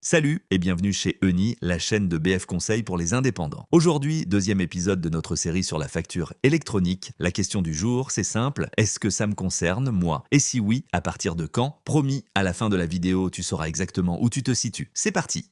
Salut et bienvenue chez Eni, la chaîne de BF Conseil pour les indépendants. Aujourd'hui, deuxième épisode de notre série sur la facture électronique. La question du jour, c'est simple, est-ce que ça me concerne, moi? Et si oui, à partir de quand? Promis, à la fin de la vidéo, tu sauras exactement où tu te situes. C'est parti!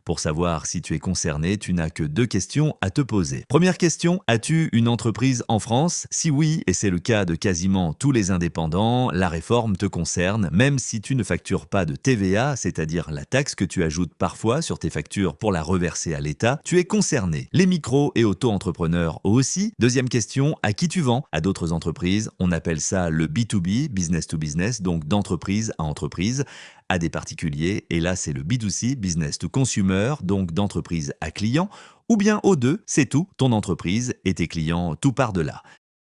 Pour savoir si tu es concerné, tu n'as que deux questions à te poser. Première question, as-tu une entreprise en France? Si oui, et c'est le cas de quasiment tous les indépendants, la réforme te concerne, même si tu ne factures pas de TVA, c'est-à-dire la taxe que tu ajoutes parfois sur tes factures pour la reverser à l'État, tu es concerné. Les micro- et auto-entrepreneurs aussi. Deuxième question, à qui tu vends? À d'autres entreprises, on appelle ça le B2B, business to business, donc d'entreprise à entreprise, à des particuliers, et là c'est le B2C, business to consumer, donc d'entreprise à client, ou bien aux deux, c'est tout, ton entreprise et tes clients, tout part de là.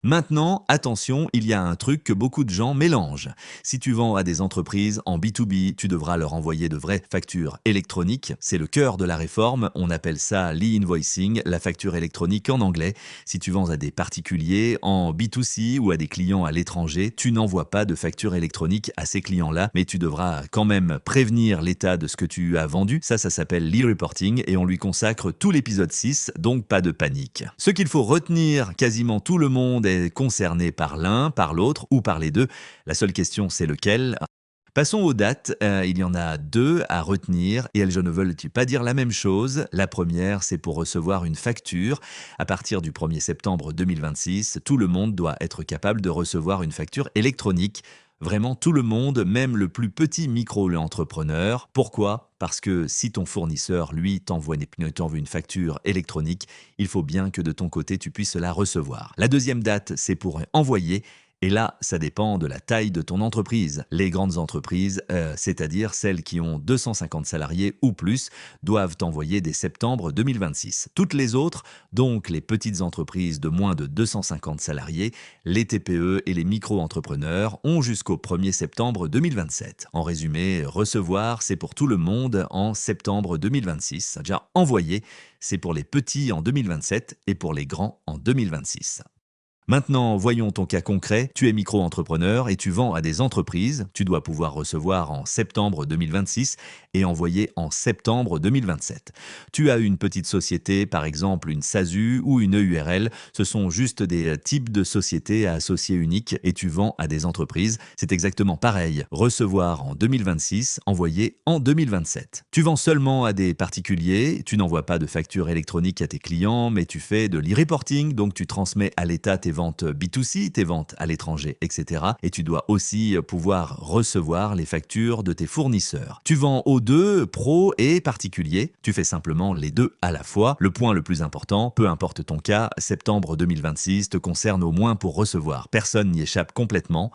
Maintenant, attention, il y a un truc que beaucoup de gens mélangent. Si tu vends à des entreprises en B2B, tu devras leur envoyer de vraies factures électroniques. C'est le cœur de la réforme, on appelle ça l'e-invoicing, la facture électronique en anglais. Si tu vends à des particuliers en B2C ou à des clients à l'étranger, tu n'envoies pas de facture électronique à ces clients-là, mais tu devras quand même prévenir l'État de ce que tu as vendu. Ça s'appelle l'e-reporting et on lui consacre tout l'épisode 6, donc pas de panique. Ce qu'il faut retenir, quasiment tout le monde est concerné par l'un, par l'autre ou par les deux. La seule question, c'est lequel. Passons aux dates. Il y en a deux à retenir et elles, je ne veux pas dire la même chose. La première, c'est pour recevoir une facture. À partir du 1er septembre 2026, tout le monde doit être capable de recevoir une facture électronique. Vraiment tout le monde, même le plus petit micro-entrepreneur. Pourquoi? Parce que si ton fournisseur, lui, t'envoie une facture électronique, il faut bien que de ton côté, tu puisses la recevoir. La deuxième date, c'est pour envoyer. Et là, ça dépend de la taille de ton entreprise. Les grandes entreprises, c'est-à-dire celles qui ont 250 salariés ou plus, doivent envoyer dès septembre 2026. Toutes les autres, donc les petites entreprises de moins de 250 salariés, les TPE et les micro-entrepreneurs, ont jusqu'au 1er septembre 2027. En résumé, recevoir, c'est pour tout le monde en septembre 2026. Déjà envoyer, c'est pour les petits en 2027 et pour les grands en 2026. Maintenant, voyons ton cas concret. Tu es micro-entrepreneur et tu vends à des entreprises. Tu dois pouvoir recevoir en septembre 2026 et envoyer en septembre 2027. Tu as une petite société, par exemple une SASU ou une EURL. Ce sont juste des types de sociétés à associer uniques et tu vends à des entreprises. C'est exactement pareil. Recevoir en 2026, envoyer en 2027. Tu vends seulement à des particuliers. Tu n'envoies pas de facture électronique à tes clients, mais tu fais de l'e-reporting, donc tu transmets à l'État tes ventes B2C, tes ventes à l'étranger, etc. Et tu dois aussi pouvoir recevoir les factures de tes fournisseurs. Tu vends aux deux, pro et particulier. Tu fais simplement les deux à la fois. Le point le plus important, peu importe ton cas, septembre 2026 te concerne au moins pour recevoir. Personne n'y échappe complètement.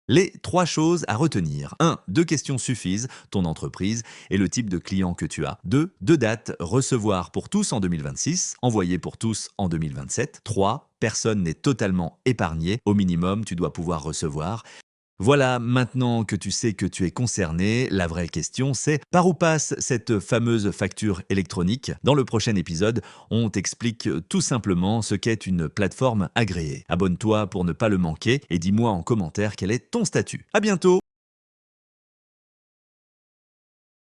Les trois choses à retenir. 1. Deux questions suffisent, ton entreprise et le type de client que tu as. 2. Deux dates, recevoir pour tous en 2026, envoyer pour tous en 2027. 3. Personne n'est totalement épargné, au minimum tu dois pouvoir recevoir. Voilà, maintenant que tu sais que tu es concerné, la vraie question c'est par où passe cette fameuse facture électronique? Dans le prochain épisode, on t'explique tout simplement ce qu'est une plateforme agréée. Abonne-toi pour ne pas le manquer et dis-moi en commentaire quel est ton statut. À bientôt!